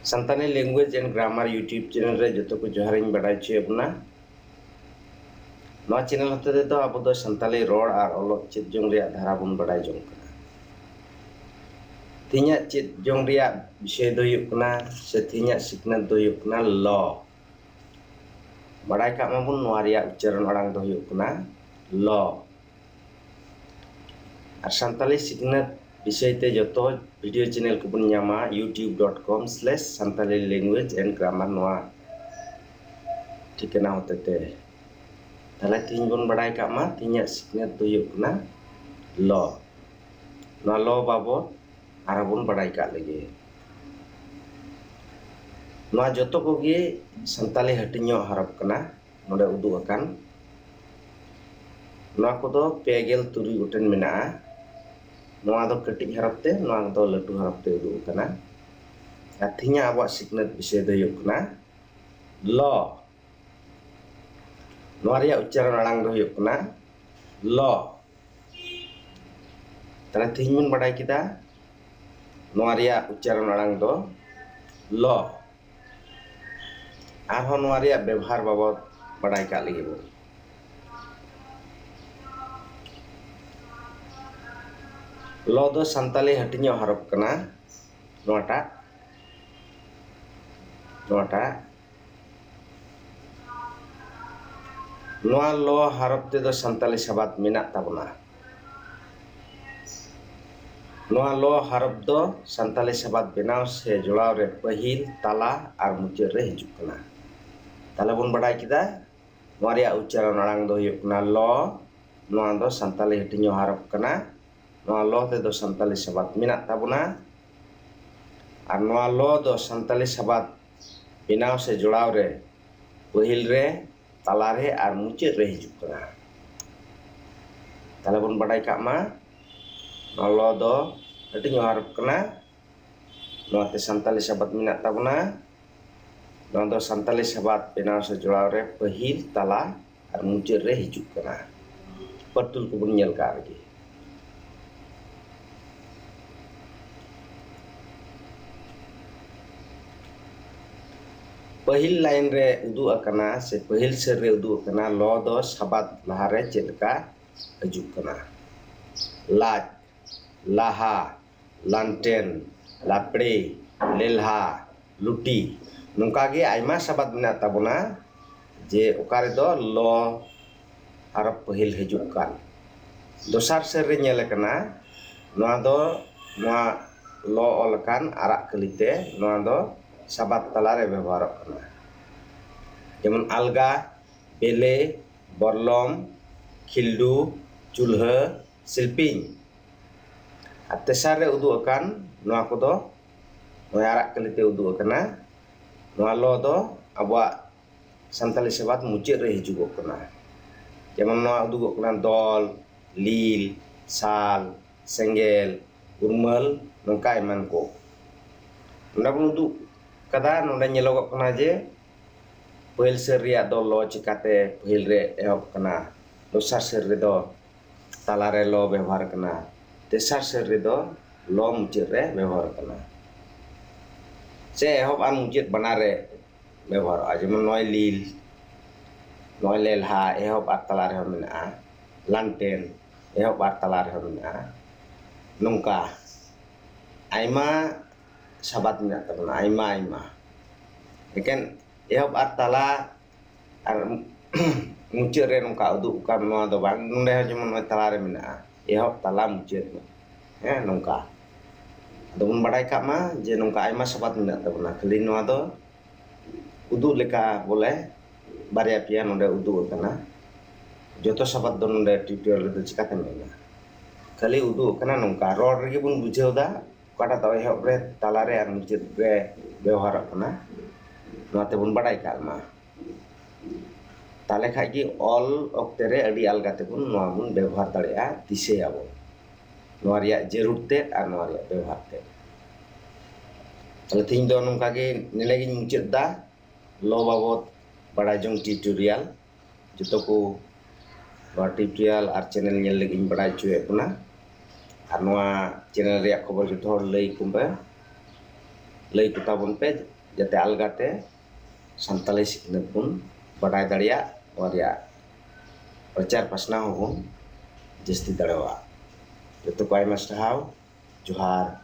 Santali Language and Grammar YouTube channel re joto ko joharing badai chue buna. Noa channel hote do abo do Santali rod ar olok chit jong ria dhara bun badai jong kana. Tinya chit jong ria bishay do yuk kana se tinya siknat do yuk kana law. Badai kak mabun noa ria ucharan orang do yuk kana law. Ar Santali siknat bishay te joto video channel ko bun nyama youtube.com/Santali Language and Grammar noa. Tikena hote te. Tala ting bun badai kak ma tinya siknat do yuk kana law. Noa law babot arabun badai kak lagi. Noa joto kogi Santali hatinyo harap kana node udu akan. Noa kodo pegel turi uten mena. Noa do ketik harap te, noa do latu harap te udu kana. Artinya awak siknat bisa do yuk kana law. Noa ria ucaran alang do yuk kana law. Tala ting bun badai kita noa ria ucaran alang do law. Arhon noa ria ବ୍ୟବହାର babot badai kak lagi bu. Law do Santali hatinyo harap kana noa noa law harap te do Santali sabat minak tabuna. Noa law harap do Santali sabat benaw se jolaw re pahil tala ar mucir re hijuk kana. Tala bun badai kita noa ria ucaran alang do yuk kana law. Noa do Santali hatinyo harap kana. Noa law te do Santali sabat minak tabuna. Ar noa law do Santali sabat benaw se jolaw re pahil re tala re ar mucir re hijuk kana. Tala bun badai kak ma noa law do hatinyo harap kana. Noa te Santali sabat minak tabuna. Noa do Santali sabat benaw se jolaw re pahil tala ar mucir re hijuk kana. Betul ko bun nyel ka lagi. Pahil lain re udu akana se pahil ser re udu akana law do sabat lahare chelka hijuk kana. Laj, laha, lanten, lapre, lelha, luti. Nungka ge aima sabat minak tabuna je okare do law harap pahil hijuk kan. Dosar ser re nyele kana noa do noa law olakan arak kelite noa do sabat talare ব্যবহার kana. Jemun alga, bele, borlom, khildu, chulha, silping. Ar tesar re udu akan noa kodo noa arak kelite udu akana. Noa law do abwa Santali sabat mucir re hijuk kana. Jemun noa udu kana dol, lil, sal, senggel, urmal nongka eman ko. Nda bun udu kada nonda nyelok kana je pahil ser ria do law cikate pahil re ehok kana. Dosar ser re do tala re law ব্যবহার kana. Tesar ser re do law mucir re ব্যবহার kana. Se ehok an mucir banar re ব্যবহার jemun noy lil, noy lelha ehok ar tala re mena. Lanten ehok ar tala re mena. Nongka aima sabat minak tabuna aima. Ikan ehop ar tala ar mucir re nongka udu kan noa do bang nonde jemun noa tala re mena. Ehop tala mucir nongka. Adun badai kak ma je nongka aima sabat minak tabuna. Kali noa do udu leka boleh barya pia nonde udu kana. Joto sabat do nonde tutorial do cikate mena. Kali udu kana nongka rod regi bun bujau da kata tahu ehok re tala re ar mucir re ব্যবহার kana. Noa te bun badai kak ma. Tale khaji all okte re adi alga te bun noa bun ব্যবহার darea dise abo. Noa ria jerut te ar noa ria ব্যবহার te. Tale ting do nongka ge nile gi mucir da law babot badai jong tutorial joto ko noa tutorial ar channel nyel lagi badai chue kuna. Ar noa channel ria khobor joto hor lei kumba लई को ताबन पे जाते अलगाते सानताली सिखनात बन बाडाय दाड़िया और या प्रचार पासनाव बन जस्ती दाड़ेवा। जतो को आयमा साहाव जोहार।